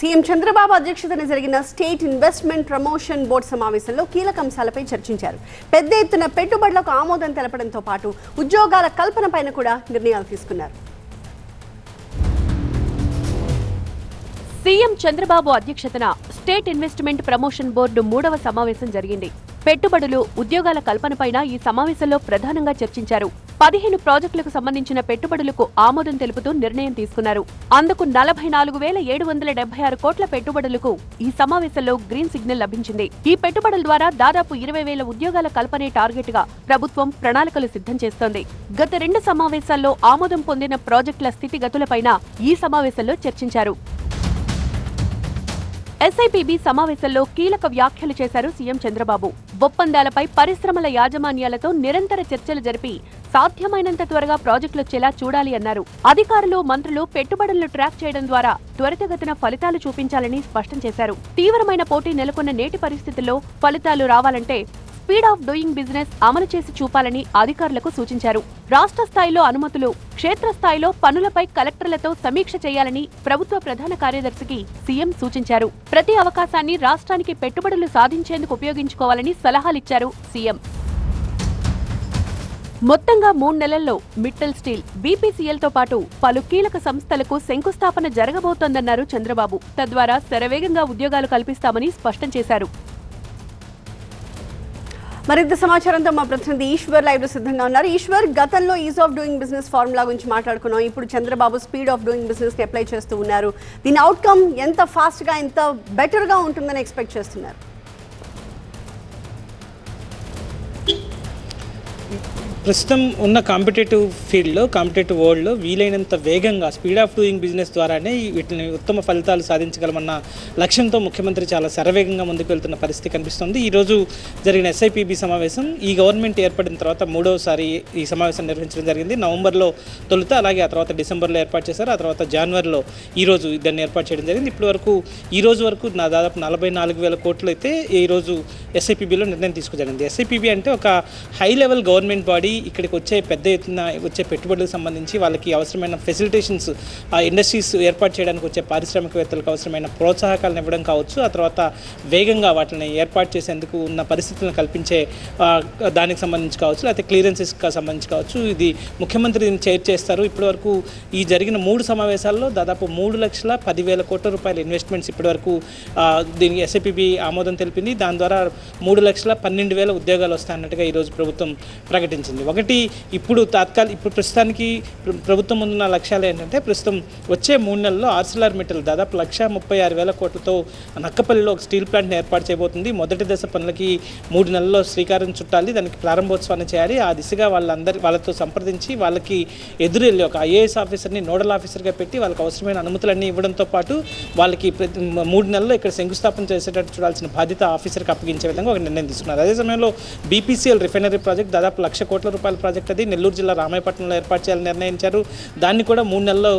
CM Chandrababu అధ్యక్షతన జరిగిన state investment promotion board సమావేశంలో కీలక అంశాలపై చర్చించారు. పెద్ద ఎత్తున పెట్టుబడులకు ఆమోదం తెలపడంతో పాటు ఉద్యోగాల కల్పనపైన కూడా నిర్ణయాలు తీసుకున్నారు. సీఎం చంద్రబాబు అధ్యక్షతన స్టేట్ ఇన్వెస్ట్మెంట్ ప్రమోషన్ బోర్డు 3వ సమావేశం జరిగింది. పెట్టుబడులు, ఉద్యోగాల కల్పనపైన ఈ సమావేశంలో ప్రధానంగా చర్చించారు. 15 ప్రాజెక్టులకు సంబంధించిన పెట్టుబడులకు ఆమోదం తెలుపుతూ నిర్ణయం తీసుకున్నారు. అందుకు 44,776 కోట్ల పెట్టుబడులకు ఈ సమావేశంలో గ్రీన్ సిగ్నల్ లభించింది. ఈ పెట్టుబడుల ద్వారా దాదాపు 20,000 ఉద్యోగాల కల్పనే టార్గెట్ గా ప్రభుత్వం ప్రణాళికలు సిద్ధం చేస్తోంది. గత 2 సమావేశాల్లో ఆమోదం పొందిన ప్రాజెక్టుల స్థితిగతులపైన ఈ సమావేశంలో చర్చించారు. ఎస్ఐపిబి సమావేశంలో కీలక వ్యాఖ్యలు చేశారు సీఎం చంద్రబాబు. ఒప్పందాలపై పరిశ్రమల యాజమాన్యాలతో నిరంతర చర్చలు జరిపి సాధ్యమైనంత త్వరగా ప్రాజెక్టులొచ్చేలా చూడాలి అన్నారు. అధికారులు, మంత్రులు పెట్టుబడులను ట్రాక్ చేయడం ద్వారా త్వరితగతిన ఫలితాలు చూపించాలని స్పష్టం చేశారు. తీవ్రమైన పోటీ నెలకొన్న నేటి పరిస్థితుల్లో ఫలితాలు రావాలంటే స్పీడ్ ఆఫ్ డూయింగ్ బిజినెస్ అమలు చేసి చూపాలని అధికారులకు సూచించారు. రాష్ట్ర స్థాయిలో అనుమతులు, క్షేత్రస్థాయిలో పనులపై కలెక్టర్లతో సమీక్ష చేయాలని ప్రభుత్వ ప్రధాన కార్యదర్శికి సీఎం సూచించారు. ప్రతి అవకాశాన్ని రాష్ట్రానికి పెట్టుబడులు సాధించేందుకు ఉపయోగించుకోవాలని సలహాలిచ్చారు సీఎం. మొత్తంగా 3 నెలల్లో మిట్టల్ స్టీల్, బీపీసీఎల్తో పాటు పలు కీలక సంస్థలకు శంకుస్థాపన జరగబోతోందన్నారు చంద్రబాబు. తద్వారా శరవేగంగా ఉద్యోగాలు కల్పిస్తామని స్పష్టం చేశారు. మరింత సమాచారంతో మా ప్రతినిధి ఈశ్వర్ లైవ్ లో సిద్ధంగా ఉన్నారు. ఈశ్వర్, గతంలో is of doing business formula గురించి మాట్లాడుకున్నాం. ఇప్పుడు Chandrababu speed of doing business ని అప్లై చేస్తూ ఉన్నారు. దీని అవుట్కమ్ ఎంత ఫాస్ట్ గా, ఎంత బెటర్ గా ఉంటుందని ఎక్స్పెక్ట్ చేస్తున్నారు? ప్రస్తుతం ఉన్న కాంపిటేటివ్ ఫీల్డ్లో, కాంపిటేటివ్ వరల్డ్లో వీలైనంత వేగంగా స్పీడ్ ఆఫ్ డూయింగ్ బిజినెస్ ద్వారానే వీటిని ఉత్తమ ఫలితాలు సాధించగలమన్న లక్ష్యంతో ముఖ్యమంత్రి చాలా శరవేగంగా ముందుకు వెళ్తున్న పరిస్థితి కనిపిస్తుంది. ఈరోజు జరిగిన ఎస్ఐపిబి సమావేశం ఈ గవర్నమెంట్ ఏర్పడిన తర్వాత 3వసారి ఈ సమావేశం నిర్వహించడం జరిగింది. నవంబర్లో తొలుత, అలాగే ఆ తర్వాత డిసెంబర్లో ఏర్పాటు చేశారు. ఆ తర్వాత జనవరిలో ఈరోజు దాన్ని ఏర్పాటు చేయడం జరిగింది. ఇప్పటి వరకు ఈ రోజు వరకు దాదాపు 44,000 కోట్లు అయితే ఈరోజు ఎస్ఐపిబిలో నిర్ణయం తీసుకోజరిగింది. ఎస్ఐపిబి అంటే ఒక హై లెవెల్ గవర్నమెంట్ బాడీ. ఇక్కడికి వచ్చే పెద్ద ఎత్తున వచ్చే పెట్టుబడులకు సంబంధించి వాళ్ళకి అవసరమైన ఫెసిలిటేషన్స్, ఆ ఇండస్ట్రీస్ ఏర్పాటు చేయడానికి వచ్చే పారిశ్రామికవేత్తలకు అవసరమైన ప్రోత్సాహకాలను ఇవ్వడం కావచ్చు, ఆ తర్వాత వేగంగా వాటిని ఏర్పాటు చేసేందుకు ఉన్న పరిస్థితులను కల్పించే దానికి సంబంధించి కావచ్చు, లేకపోతే క్లియరెన్సెస్కి సంబంధించి కావచ్చు. ఇది ముఖ్యమంత్రి దీన్ని చైర్ చేస్తారు. ఇప్పటివరకు ఈ జరిగిన 3 సమావేశాల్లో దాదాపు 3,10,000 కోట్ల రూపాయల ఇన్వెస్ట్మెంట్స్ ఇప్పటివరకు దీనికి ఎస్ఐపిబి ఆమోదం తెలిపింది. దాని ద్వారా 3,12,000 ఉద్యోగాలు వస్తాయన్నట్టుగా ఈరోజు ప్రభుత్వం ప్రకటించింది. ఒకటి, ఇప్పుడు ప్రస్తుతానికి ప్రభుత్వం ముందున్న లక్ష్యాలు ఏంటంటే, ప్రస్తుతం వచ్చే 3 నెలల్లో ఆర్సిలర్ మెటల్ దాదాపు 1,36,000 కోట్లతో నక్కపల్లిలో ఒక స్టీల్ ప్లాంట్ని ఏర్పాటు చేయబోతుంది. మొదటి దశ పనులకి 3 నెలల్లో శ్రీకారం చుట్టాలి, దానికి ప్రారంభోత్సవాన్ని చేయాలి. ఆ దిశగా వాళ్ళతో సంప్రదించి వాళ్ళకి ఎదురెళ్ళి ఒక ఐఏఎస్ ఆఫీసర్ని నోడల్ ఆఫీసర్గా పెట్టి వాళ్ళకి అవసరమైన అనుమతులన్నీ ఇవ్వడంతో పాటు వాళ్ళకి 3 నెలల్లో ఇక్కడ శంకుస్థాపన చేసేటట్టు చూడాల్సిన బాధ్యత ఆఫీసర్కి అప్పగించే విధంగా ఒక నిర్ణయం తీసుకున్నారు. అదే సమయంలో బీపీసీఎల్ రిఫైనరీ ప్రాజెక్ట్ దాదాపు 1,00,000 కోట్ల రూపాయల ప్రాజెక్ట్ అది నెల్లూరు జిల్లా రామాయపట్నంలో ఏర్పాటు చేయాలని నిర్ణయించారు. దాన్ని కూడా 3 నెలల్లో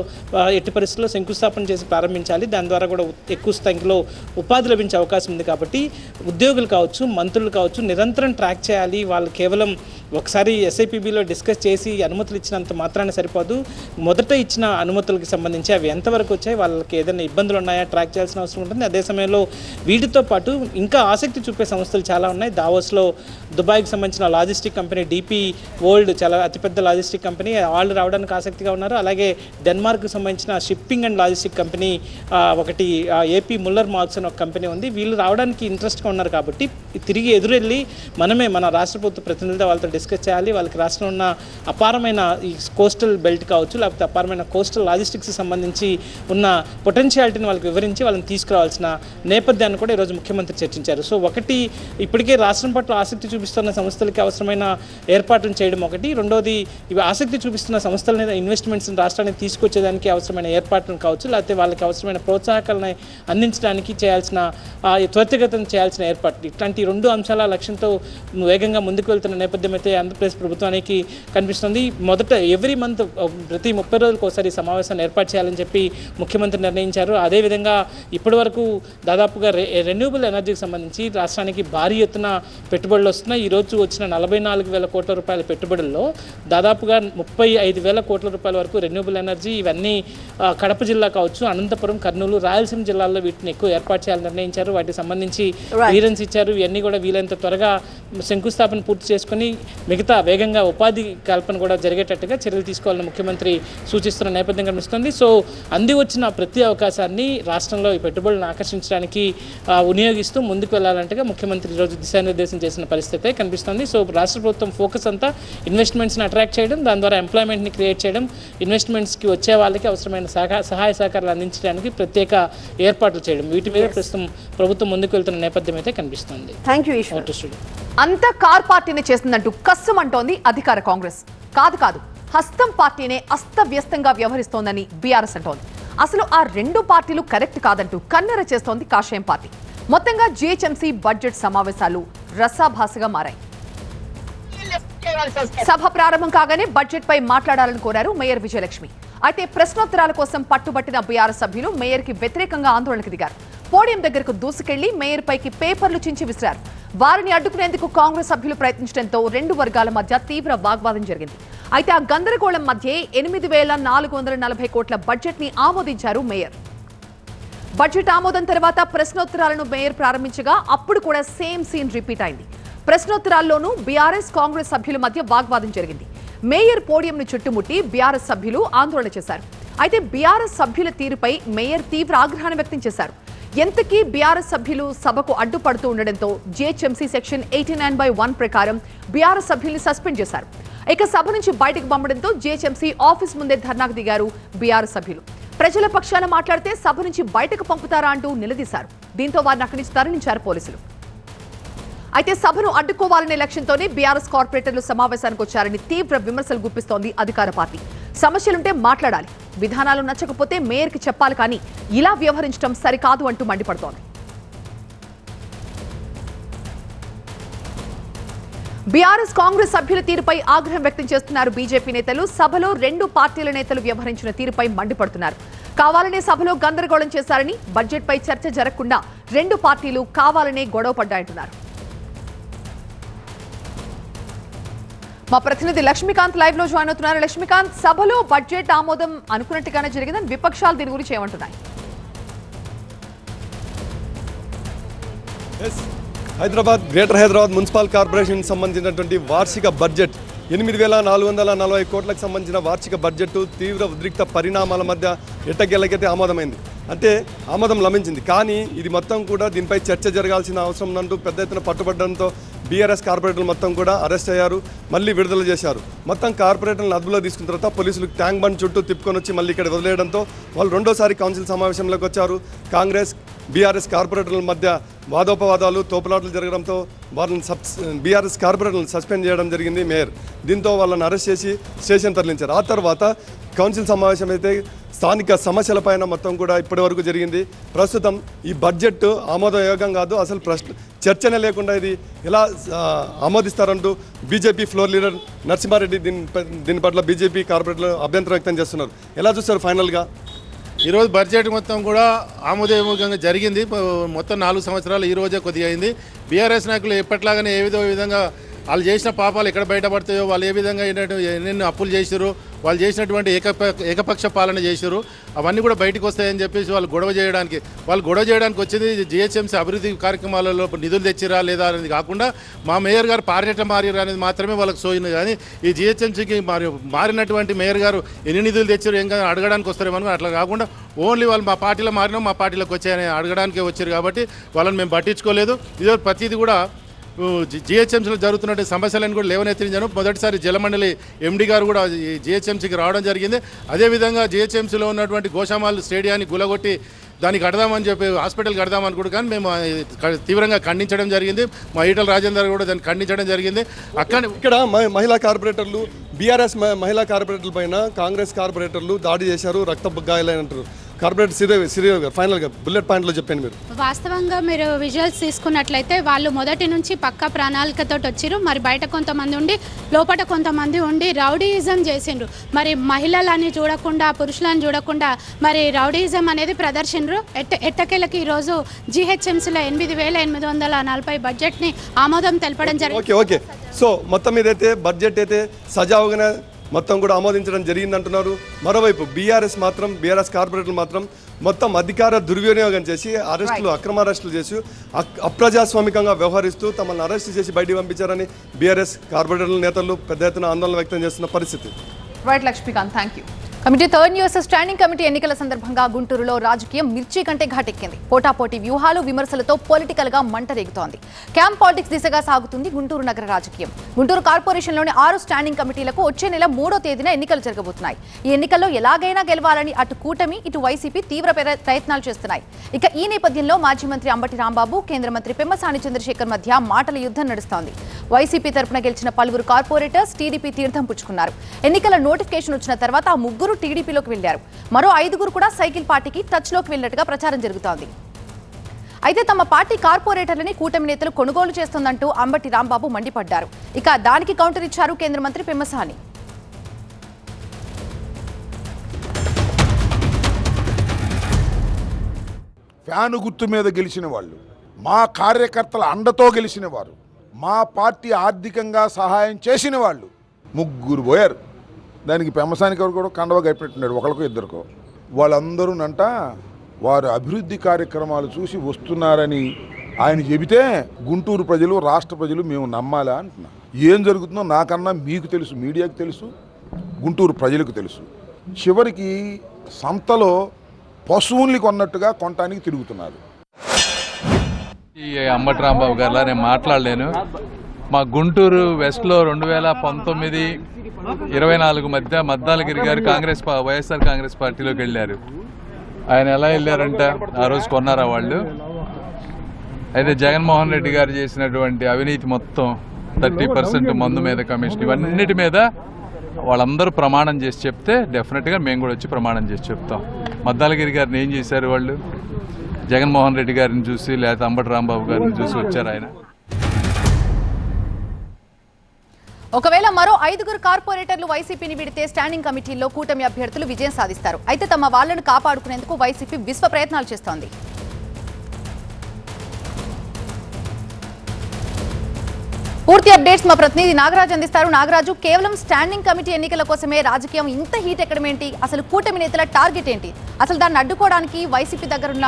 ఎట్టి పరిస్థితుల్లో శంకుస్థాపన చేసి ప్రారంభించాలి. దాని ద్వారా కూడా ఎక్కువ సంఖ్యలో ఉపాధి లభించే అవకాశం ఉంది. కాబట్టి ఉద్యోగులు కావచ్చు, మంత్రులు కావచ్చు, నిరంతరం ట్రాక్ చేయాలి. వాళ్ళు కేవలం ఒకసారి ఎస్ఐపిబిలో డిస్కస్ చేసి అనుమతులు ఇచ్చినంత మాత్రాన్ని సరిపోదు. మొదట ఇచ్చిన అనుమతులకు సంబంధించి అవి ఎంతవరకు వచ్చాయి, వాళ్ళకి ఏదైనా ఇబ్బందులు ఉన్నాయా ట్రాక్ చేయాల్సిన అవసరం ఉంటుంది. అదే సమయంలో వీటితో పాటు ఇంకా ఆసక్తి చూపే సంస్థలు చాలా ఉన్నాయి. దావోస్లో దుబాయ్కి సంబంధించిన లాజిస్టిక్ కంపెనీ డిపి వరల్డ్, చాలా అతిపెద్ద లాజిస్టిక్ కంపెనీ, వాళ్ళు రావడానికి ఆసక్తిగా ఉన్నారు. అలాగే డెన్మార్క్కి సంబంధించిన షిప్పింగ్ అండ్ లాజిస్టిక్ కంపెనీ ఒకటి ఏపీ ముల్లర్ మార్క్స్ అని ఒక కంపెనీ ఉంది. వీళ్ళు రావడానికి ఇంట్రెస్ట్గా ఉన్నారు. కాబట్టి తిరిగి ఎదురెళ్ళి మనమే మన రాష్ట్ర ప్రభుత్వ ప్రతినిధులతో వాళ్ళతో డిస్కస్ చేయాలి. వాళ్ళకి రాష్ట్రంలో ఉన్న అపారమైన ఈ కోస్టల్ బెల్ట్ కావచ్చు, లేకపోతే అపారమైన కోస్టల్ లాజిస్టిక్స్కి సంబంధించి ఉన్న పొటెన్షియాలిటీని వాళ్ళకి వివరించి వాళ్ళని తీసుకురావాల్సిన నేపథ్యాన్ని కూడా ఈరోజు ముఖ్యమంత్రి చర్చించారు. సో ఒకటి, ఇప్పటికే రాష్ట్రం పట్ల ఆసక్తి చూపిస్తున్న సంస్థలకి అవసరమైన ఏర్పాటును చేయడం ఒకటి. రెండోది, ఇవి ఆసక్తి చూపిస్తున్న సంస్థల ఇన్వెస్ట్మెంట్స్ రాష్ట్రానికి తీసుకొచ్చేదానికి అవసరమైన ఏర్పాటును కావచ్చు, లేకపోతే వాళ్ళకి అవసరమైన ప్రోత్సాహకాలను అందించడానికి చేయాల్సిన త్వరితగతిన చేయాల్సిన ఏర్పాట్లు, ఇట్లాంటి 2 అంశాల లక్ష్యంతో వేగంగా ముందుకు వెళ్తున్న నేపథ్యం అయితే ఆంధ్రప్రదేశ్ ప్రభుత్వానికి కనిపిస్తుంది. మొదట ఎవ్రీ మంత్ ప్రతి 30 రోజులకు ఒకసారి సమావేశాన్ని ఏర్పాటు చేయాలని చెప్పి ముఖ్యమంత్రి నిర్ణయించారు. అదేవిధంగా ఇప్పటి వరకు దాదాపుగా రెన్యూబుల్ ఎనర్జీకి సంబంధించి రాష్ట్రానికి భారీ ఎత్తున పెట్టుబడులు వస్తున్నాయి. ఈరోజు వచ్చిన 44,000 కోట్ల రూపాయల రూపాయల పెట్టుబడుల్లో దాదాపుగా 35,000 కోట్ల రూపాయల వరకు రెన్యూబుల్ ఎనర్జీ ఇవన్నీ కడప జిల్లా కావచ్చు, అనంతపురం, కర్నూలు, రాయలసీమ జిల్లాల్లో వీటిని ఎక్కువ ఏర్పాటు చేయాలని నిర్ణయించారు. వాటికి సంబంధించి క్లియరెన్స్ ఇచ్చారు. ఇవన్నీ కూడా వీలైనంత త్వరగా శంకుస్థాపన పూర్తి చేసుకుని మిగతా వేగంగా ఉపాధి కల్పన కూడా జరిగేటట్టుగా చర్యలు తీసుకోవాలని ముఖ్యమంత్రి సూచిస్తున్న నేపథ్యం కనిపిస్తుంది. సో అంది వచ్చిన ప్రతి అవకాశాన్ని రాష్ట్రంలో ఈ పెట్టుబడులను ఆకర్షించడానికి వినియోగిస్తూ ముందుకు వెళ్ళాలంటగా ముఖ్యమంత్రి ఈరోజు దిశానిర్దేశం చేసిన పరిస్థితి కనిపిస్తుంది. సో రాష్ట్ర ప్రభుత్వం ఫోకస్ అంతా ఇన్వెస్ట్మెంట్స్ని అట్రాక్ట్ చేయడం, దాని ద్వారా ఎంప్లాయ్మెంట్ని క్రియేట్ చేయడం, ఇన్వెస్ట్మెంట్స్కి వచ్చే వాళ్ళకి అవసరమైన సహాయ సహకారాలు అందించడానికి ప్రత్యేక ఏర్పాట్లు చేయడం, వీటి మీద ప్రస్తుతం ప్రభుత్వం ముందుకు వెళ్తున్న నేపథ్యం అయితే కనిపిస్తుంది. Thank you Eshwar. అంతా కార్ పార్టీని చేస్తుందంటూ కస్సమంటోంది అధికార కాంగ్రెస్. కాదు హస్తం పార్టీనే అస్తవ్యస్తంగా వ్యవహరిస్తోందని బీఆర్ఎస్ అంటోంది. అసలు ఆ రెండు పార్టీలు కరెక్ట్ కాదంటూ కన్నెర చేస్తోంది కాషాయం పార్టీ. మొత్తంగా జీహెచ్ఎంసీ బడ్జెట్ సమావేశాలు రసాభాసగా మారాయి. సభ ప్రారంభం కాగానే బడ్జెట్ పై మాట్లాడాలని కోరారు మేయర్ విజయలక్ష్మి. అయితే ప్రశ్నోత్తరాల కోసం పట్టుబట్టిన బీఆర్ఎస్ సభ్యులు మేయర్ కి వ్యతిరేకంగా ఆందోళనకు దిగారు. పోడియం దగ్గరకు దూసుకెళ్లి మేయర్ పైకి పేపర్లు చించి విసిరారు. వారిని అడ్డుకునేందుకు కాంగ్రెస్ సభ్యులు ప్రయత్నించడంతో రెండు వర్గాల మధ్య తీవ్ర వాగ్వాదం జరిగింది. అయితే ఆ గందరగోళం మధ్య 8,440 కోట్ల బడ్జెట్ ని ఆమోదించారు మేయర్. బడ్జెట్ ఆమోదం తర్వాత ప్రశ్నోత్తరాలను మేయర్ ప్రారంభించగా అప్పుడు కూడా సేమ్ సీన్ రిపీట్ అయింది. ప్రశ్నోత్తరాల్లోనూ బీఆర్ఎస్ కాంగ్రెస్ సభ్యుల మధ్య వాగ్వాదం జరిగింది. మేయర్ పోడియంను చుట్టుముట్టి బీఆర్ఎస్ సభ్యులు ఆందోళన చేశారు. అయితే బీఆర్ఎస్ సభ్యుల తీరుపై మేయర్ తీవ్ర ఆగ్రహాన్ని వ్యక్తం చేశారు. ఎంతకీ బీఆర్ఎస్ సభ్యులు సభకు అడ్డుపడుతూ ఉండడంతో జీహెచ్ఎంసీ సెక్షన్ 89/1 ప్రకారం బీఆర్ఎస్ సభ్యుల్ని సస్పెండ్ చేశారు. ఇక సభ నుంచి బయటకు పంపడంతో జీహెచ్ఎంసీ ఆఫీస్ ముందే ధర్నాకు దిగారు బీఆర్ఎస్ సభ్యులు. ప్రజల పక్షాన మాట్లాడితే సభ నుంచి బయటకు పంపుతారా అంటూ నిలదీశారు. దీంతో వారిని అక్కడి నుంచి తరలించారు పోలీసులు. అయితే సభను అడ్డుకోవాలనే లక్ష్యంతోనే బీఆర్ఎస్ కార్పొరేటర్లు సమావేశానికి వచ్చారని తీవ్ర విమర్శలు గుప్పిస్తోంది అధికార పార్టీ. సమస్యలుంటే మాట్లాడాలి, విధానాలు నచ్చకపోతే మేయర్కి చెప్పాలి, కానీ ఇలా వ్యవహరించడం సరికాదు అంటూ మండిపడుతోంది. బీఆర్ఎస్ కాంగ్రెస్ సభ్యుల తీరుపై ఆగ్రహం వ్యక్తం చేస్తున్నారు బీజేపీ నేతలు. సభలో రెండు పార్టీల నేతలు వ్యవహరించిన తీరుపై మండిపడుతున్నారు. కావాలనే సభలో గందరగోళం చేశారని, బడ్జెట్ పై చర్చ జరగకుండా రెండు పార్టీలు కావాలనే గొడవ పడ్డాయంటున్నారు. మా ప్రతినిధి లక్ష్మీకాంత్ లైవ్ లో జాయిన్ అవుతున్నారు. లక్ష్మీకాంత్, సభలో బడ్జెట్ ఆమోదం అనుకున్నట్టుగానే జరిగిందని విపక్షాలు దీని గురించి ఏమంటున్నాయి? గ్రేటర్ హైదరాబాద్ మున్సిపల్ కార్పొరేషన్ సంబంధించినటువంటి వార్షిక బడ్జెట్ 8,440 కోట్లకు సంబంధించిన వార్షిక బడ్జెట్ తీవ్ర ఉద్రిక్త పరిణామాల మధ్య ఎట్టకేలకైతే ఆమోదమైంది. అంటే ఆమోదం లభించింది. కానీ ఇది మొత్తం కూడా దీనిపై చర్చ జరగాల్సిన అవసరం నంటూ పెద్ద ఎత్తున పట్టుబడడంతో బీఆర్ఎస్ కార్పొరేటర్లు మొత్తం కూడా అరెస్ట్ అయ్యారు, మళ్ళీ విడుదల చేశారు. మొత్తం కార్పొరేటర్లను అదుపులో తీసుకున్న తర్వాత పోలీసులు ట్యాంక్ బండ్ చుట్టూ తిప్పుకొని వచ్చి మళ్ళీ ఇక్కడ వదిలేయడంతో వాళ్ళు రెండోసారి కౌన్సిల్ సమావేశంలోకి వచ్చారు. కాంగ్రెస్ బీఆర్ఎస్ కార్పొరేటర్ల మధ్య వాదోపవాదాలు, తోపులాటలు జరగడంతో వాళ్ళని బీఆర్ఎస్ కార్పొరేటర్లను సస్పెండ్ చేయడం జరిగింది మేయర్. దీంతో వాళ్ళని అరెస్ట్ చేసి స్టేషన్ తరలించారు. ఆ తర్వాత కౌన్సిల్ సమావేశం అయితే స్థానిక సమస్యలపైన మొత్తం కూడా ఇప్పటి వరకు జరిగింది. ప్రస్తుతం ఈ బడ్జెట్ ఆమోదయోగం కాదు, అసలు చర్చనే లేకుండా ఇది ఎలా ఆమోదిస్తారంటూ బీజేపీ ఫ్లోర్ లీడర్ నరసింహారెడ్డి దీని పట్ల బీజేపీ కార్పొరేటర్లు అభ్యంతరం వ్యక్తం చేస్తున్నారు. ఎలా చూస్తారు ఫైనల్గా? ఈరోజు బడ్జెట్ మొత్తం కూడా ఆమోదయోగంగా జరిగింది. మొత్తం 4 సంవత్సరాలు ఈ రోజే కొద్దిగా అయింది. బీఆర్ఎస్ నాయకులు ఎప్పట్లాగానే ఏ విధంగా వాళ్ళు చేసిన పాపాలు ఎక్కడ బయటపడతాయో, వాళ్ళు ఏ విధంగా ఎన్నెన్ని అప్పులు చేశారు, వాళ్ళు చేసినటువంటి ఏకపక్ష పాలన చేశారు, అవన్నీ కూడా బయటకు వస్తాయని చెప్పేసి వాళ్ళు గొడవ చేయడానికి వచ్చింది జీహెచ్ఎంసీ అభివృద్ధి కార్యక్రమాలలో నిధులు తెచ్చిరా లేదా అనేది కాకుండా మా మేయర్ గారు పార్టీ మారిరా అనేది మాత్రమే వాళ్ళకి సోయింది. కానీ ఈ జీహెచ్ఎంసీకి మారినటువంటి మేయర్ గారు ఎన్ని నిధులు తెచ్చారు ఏం కానీ అడగడానికి వస్తారేమో, అట్లా కాకుండా ఓన్లీ వాళ్ళు మా పార్టీలో మారినా మా పార్టీలోకి వచ్చాయని అడగడానికే వచ్చారు. కాబట్టి వాళ్ళని మేము పట్టించుకోలేదు. ఇదే ప్రతిదీ కూడా జీహెచ్ఎంసీలో జరుగుతున్న సమస్యలను కూడా లేవనెత్తించాను. మొదటిసారి జలమండలి ఎండీ గారు కూడా జీహెచ్ఎంసీకి రావడం జరిగింది. అదేవిధంగా జీహెచ్ఎంసీలో ఉన్నటువంటి గోషామాల్ స్టేడియాన్ని గులగొట్టి దానికి కడదామని చెప్పి హాస్పిటల్ కడదామని కూడా కానీ మేము తీవ్రంగా ఖండించడం జరిగింది. మా ఈటల రాజేందర్ కూడా దాన్ని ఖండించడం జరిగింది. ఇక్కడ మహిళా కార్పొరేటర్లు బీఆర్ఎస్ మహిళా కార్పొరేటర్ల పైన కాంగ్రెస్ కార్పొరేటర్లు దాడి చేశారు, రక్త గాయాలంటారు. కార్పొరేటర్ శ్రీదేవి గారు ఫైనల్గా బుల్లెట్ పాయింట్లో చెప్పండి మీరు. వాస్తవంగా మీరు విజువల్స్ తీసుకున్నట్లయితే వాళ్ళు మొదటి నుంచి పక్కా ప్రణాళికతో వచ్చారు. మరి బయట కొంతమంది ఉండి లోపల కొంతమంది ఉండి రౌడీయిజం చేసిండ్రు. మరి మహిళలని చూడకుండా పురుషులను చూడకుండా మరి రౌడీయిజం అనేది ప్రదర్శిండ్రు. ఎట్టకేలకి ఈరోజు GHMCలో 8,840 బడ్జెట్ని ఆమోదం తెలపడం జరిగింది. ఓకే సో మొత్తం మీద అయితే బడ్జెట్ అయితే సజావుగానే మొత్తం కూడా ఆమోదించడం జరిగిందంటున్నారు. మరోవైపు బీఆర్ఎస్ కార్పొరేటర్లు మాత్రం మొత్తం అధికార దుర్వినియోగం చేసి అక్రమ అరెస్టులు చేసి అప్రజాస్వామికంగా వ్యవహరిస్తూ తమను అరెస్ట్ చేసి బయటికి పంపించారని బీఆర్ఎస్ కార్పొరేటర్ల నేతలు పెద్ద ఎత్తున ఆందోళన వ్యక్తం చేస్తున్న పరిస్థితి. Right Lakshmikant, thank you. Committee third news. Standing committee ఎన్నికల సందర్భంగా గుంటూరులో రాజకీయం మిర్చి కంటే ఘాటెక్కింది. పోటాపోటీ వ్యూహాలు విమర్శలతో పొలిటికల్ గా మంట రేగుతోంది. క్యాంప్ పాలిటిక్స్ దిశగా సాగుతుంది గుంటూరు నగర రాజకీయం. గుంటూరు కార్పొరేషన్లోని 6 స్టాండింగ్ కమిటీలకు వచ్చే నెల 3వ తేదీన ఎన్నికలు జరగబోతున్నాయి. ఈ ఎన్నికల్లో ఎలాగైనా గెలవాలని అటు కూటమి ఇటు వైసీపీ తీవ్ర ప్రయత్నాలు చేస్తున్నాయి. ఇక ఈ నేపథ్యంలో మాజీ మంత్రి అంబటి రాంబాబు, కేంద్ర మంత్రి పెమ్మసాని చంద్రశేఖర్ మధ్య మాటల యుద్ధం నడుస్తోంది. వైసీపీ తరపున గెలిచిన పలువురు కార్పొరేటర్స్ టీడీపీ తీర్థం పుచ్చుకున్నారు. ఎన్నికల నోటిఫికేషన్ వచ్చిన తర్వాత ఆ ముగ్గురు టీడీపీలోకి వెళ్లారు. మరో 5 కూడా సైకిల్ పార్టీకి టచ్లోకి వెళ్లినట్టుగా ప్రచారం జరుగుతోంది. అయితే తమ పార్టీ కార్పొరేటర్లని కూటమి నేతలు కొనుగోలు చేస్తోందంటూ అంబటి రాంబాబు మండిపడ్డారు. ఇక దానికి కౌంటర్ ఇచ్చారు కేంద్ర మంత్రి పెమ్మసాని. ఫ్యాను గుర్తు మీద గెలిచిన వాళ్ళు, మా కార్యకర్తల అండతో గెలిచిన వారు, మా పార్టీ ఆర్థికంగా సహాయం చేసిన వాళ్ళు 3 పోయారు. దానికి పెమ్మసాని గారు కూడా కండవ గైపెట్టున్నాడు, ఒకరికో ఇద్దరికో. వాళ్ళందరూనంట వారు అభివృద్ధి కార్యక్రమాలు చూసి వస్తున్నారని ఆయన చెబితే గుంటూరు ప్రజలు, రాష్ట్ర ప్రజలు మేము నమ్మాలా అంటున్నా. ఏం జరుగుతుందో నాకన్నా మీకు తెలుసు, మీడియాకు తెలుసు, గుంటూరు ప్రజలకు తెలుసు. చివరికి సంతలో పశువుల్ని కొన్నట్టుగా కొనటానికి తిరుగుతున్నారు. ఈ అంబటి రాంబాబు గారిలా నేను మాట్లాడలేను. మా గుంటూరు వెస్ట్లో 2019-24 మధ్య మద్దాలగిరి గారు వైఎస్ఆర్ కాంగ్రెస్ పార్టీలోకి వెళ్ళారు. ఆయన ఎలా వెళ్ళారంట, ఆ రోజు కొన్నారా వాళ్ళు. అయితే జగన్మోహన్ రెడ్డి గారు చేసినటువంటి అవినీతి మొత్తం 30% మందు మీద కమిషన్, ఇవన్నిటి మీద వాళ్ళందరూ ప్రమాణం చేసి చెప్తే డెఫినెట్గా మేము కూడా వచ్చి ప్రమాణం చేసి చెప్తాం. మద్దాలగిరి గారిని ఏం చేశారు వాళ్ళు? జగన్మోహన్ రెడ్డి గారిని చూసి లేకపోతే అంబటి రాంబాబు గారిని చూసి వచ్చారు ఆయన. ఒకవేళ మరో 5 కార్పొరేటర్లు వైసీపీని విడితే స్టాండింగ్ కమిటీల్లో కూటమి అభ్యర్థులు విజయం సాధిస్తారు. అయితే తమ వాళ్లను కాపాడుకునేందుకు వైసీపీ విశ్వ ప్రయత్నాలు చేస్తోంది. పూర్తి అప్డేట్స్ మా ప్రతినిధి నాగరాజు అందిస్తారు. నాగరాజు, కేవలం స్టాండింగ్ కమిటీ ఎన్నికల కోసమే రాజకీయం ఇంత హీట్ ఎక్కడం ఏంటి? అసలు కూటమి నేతల టార్గెట్ ఏంటి? అసలు దాన్ని అడ్డుకోవడానికి వైసీపీ దగ్గరున్న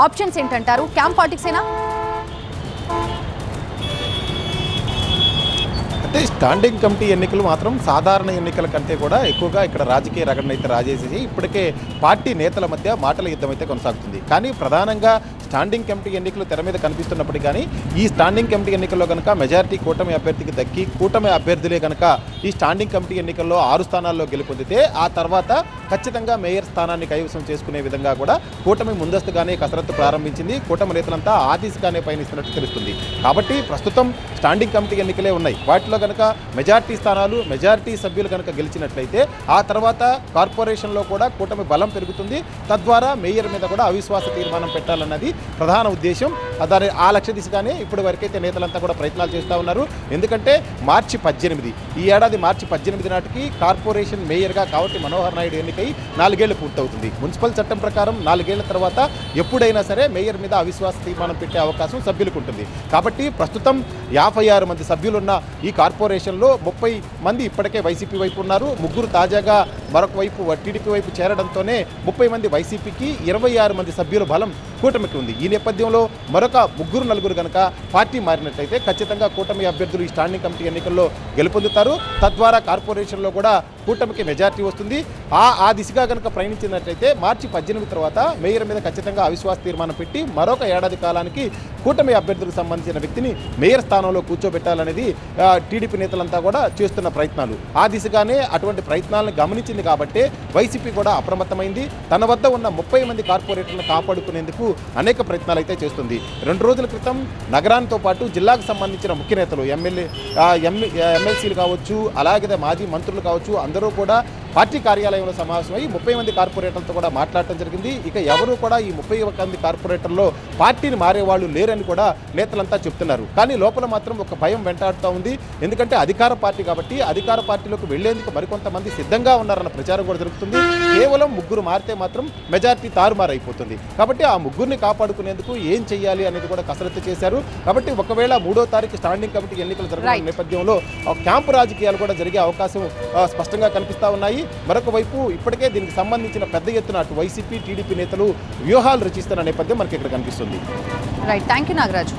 ఆప్షన్స్ ఏంటంటారు? క్యాంప్ పాలిటిక్సేనా? అంటే స్టాండింగ్ కమిటీ ఎన్నికలు మాత్రం సాధారణ ఎన్నికల కంటే కూడా ఎక్కువగా ఇక్కడ రాజకీయ రగడన అయితే రాజేసి ఇప్పటికే పార్టీ నేతల మధ్య మాటల యుద్ధం అయితే కొనసాగుతుంది. కానీ ప్రధానంగా స్టాండింగ్ కమిటీ ఎన్నికలు తెర మీద కనిపిస్తున్నప్పటికీ కానీ ఈ స్టాండింగ్ కమిటీ ఎన్నికల్లో కనుక మెజారిటీ కూటమి అభ్యర్థికి దక్కి కూటమి అభ్యర్థులే కనుక ఈ స్టాండింగ్ కమిటీ ఎన్నికల్లో 6 స్థానాల్లో గెలుపొందితే ఆ తర్వాత ఖచ్చితంగా మేయర్ స్థానాన్ని కైవసం చేసుకునే విధంగా కూడా కూటమి ముందస్తుగానే కసరత్తు ప్రారంభించింది. కూటమి నేతలంతా ఆ దిశగానే పయనిస్తున్నట్టు తెలుస్తుంది. కాబట్టి ప్రస్తుతం స్టాండింగ్ కమిటీ ఎన్నికలే ఉన్నాయి. వాటిలో కనుక మెజారిటీ స్థానాలు, మెజారిటీ సభ్యులు కనుక గెలిచినట్లయితే ఆ తర్వాత కార్పొరేషన్లో కూడా కూటమి బలం పెరుగుతుంది. తద్వారా మేయర్ మీద కూడా అవిశ్వాస తీర్మానం పెట్టాలన్నది ప్రధాన ఉద్దేశం. ఆ లక్ష్య దిశగానే ఇప్పటి వరకైతే నేతలంతా కూడా ప్రయత్నాలు చేస్తూ ఉన్నారు. ఎందుకంటే మార్చి 18 ఈ ఏడాది మార్చి 18 నాటికి కార్పొరేషన్ మేయర్గా కావటి మనోహర్ నాయుడు ఎన్నికై 4 ఏళ్లు పూర్తవుతుంది. మున్సిపల్ చట్టం ప్రకారం 4 ఏళ్ల తర్వాత ఎప్పుడైనా సరే మేయర్ మీద అవిశ్వాస తీర్మానం పెట్టే అవకాశం సభ్యులకు ఉంటుంది. కాబట్టి ప్రస్తుతం 56 మంది సభ్యులున్న ఈ కార్పొరేషన్లో 30 మంది ఇప్పటికే వైసీపీ వైపు ఉన్నారు. 3 తాజాగా మరొక వైపు టీడీపీ వైపు చేరడంతోనే 30 మంది వైసీపీకి, 26 మంది సభ్యుల బలం కూటమికి ఉంది. ఈ నేపథ్యంలో మరొక 3-4 కనుక పార్టీ మారినట్లయితే ఖచ్చితంగా కూటమి అభ్యర్థులు ఈ స్టాండింగ్ కమిటీ ఎన్నికల్లో గెలుపొందుతారు. తద్వారా కార్పొరేషన్లో కూడా కూటమికి మెజార్టీ వస్తుంది. ఆ దిశగా కనుక ప్రయాణించినట్లయితే మార్చి 18 తర్వాత మేయర్ మీద ఖచ్చితంగా అవిశ్వాస తీర్మానం పెట్టి మరొక ఏడాది కాలానికి కూటమి అభ్యర్థులకు సంబంధించిన వ్యక్తిని మేయర్ స్థానంలో కూర్చోబెట్టాలనేది టీడీపీ నేతలంతా కూడా చేస్తున్న ప్రయత్నాలు. ఆ దిశగానే అటువంటి ప్రయత్నాలను గమనించింది కాబట్టి వైసీపీ కూడా అప్రమత్తమైంది. తన వద్ద ఉన్న 30 మంది కార్పొరేటర్లను కాపాడుకునేందుకు అనేక ప్రయత్నాలు అయితే చేస్తుంది. 2 రోజుల క్రితం నగరానితో పాటు జిల్లాకు సంబంధించిన ముఖ్య నేతలు, ఎమ్మెల్సీలు కావచ్చు, అలాగే మాజీ మంత్రులు కావచ్చు, అందరూ కూడా పార్టీ కార్యాలయంలో సమావేశమై 30 మంది కార్పొరేటర్లతో కూడా మాట్లాడటం జరిగింది. ఇక ఎవరు కూడా ఈ 30 మంది కార్పొరేటర్లో పార్టీని మారేవాళ్ళు లేరని కూడా నేతలంతా చెప్తున్నారు. కానీ లోపల మాత్రం ఒక భయం వెంటాడుతూ ఉంది. ఎందుకంటే అధికార పార్టీ కాబట్టి అధికార పార్టీలోకి వెళ్లేందుకు మరికొంతమంది సిద్ధంగా ఉన్నారన్న ప్రచారం కూడా జరుగుతుంది. కేవలం 3 మారితే మాత్రం మెజార్టీ తారుమారు అయిపోతుంది. కాబట్టి ఆ 3ని కాపాడుకునేందుకు ఏం చేయాలి అనేది కూడా కసరత్తు చేశారు. కాబట్టి ఒకవేళ 3వ తారీఖు స్టాండింగ్ కమిటీ ఎన్నికలు జరగనున్న నేపథ్యంలో క్యాంపు రాజకీయాలు కూడా జరిగే అవకాశం స్పష్టంగా కనిపిస్తా ఉన్నాయి. మరొక వైపు ఇప్పటికే దీనికి సంబంధించిన పెద్ద ఎత్తున అటు వైసీపీ టీడీపీ నేతలు వ్యూహాలు రచిస్తున్న నేపథ్యం మనకి ఇక్కడ కనిపిస్తుంది. Right, thank you Nagaraju.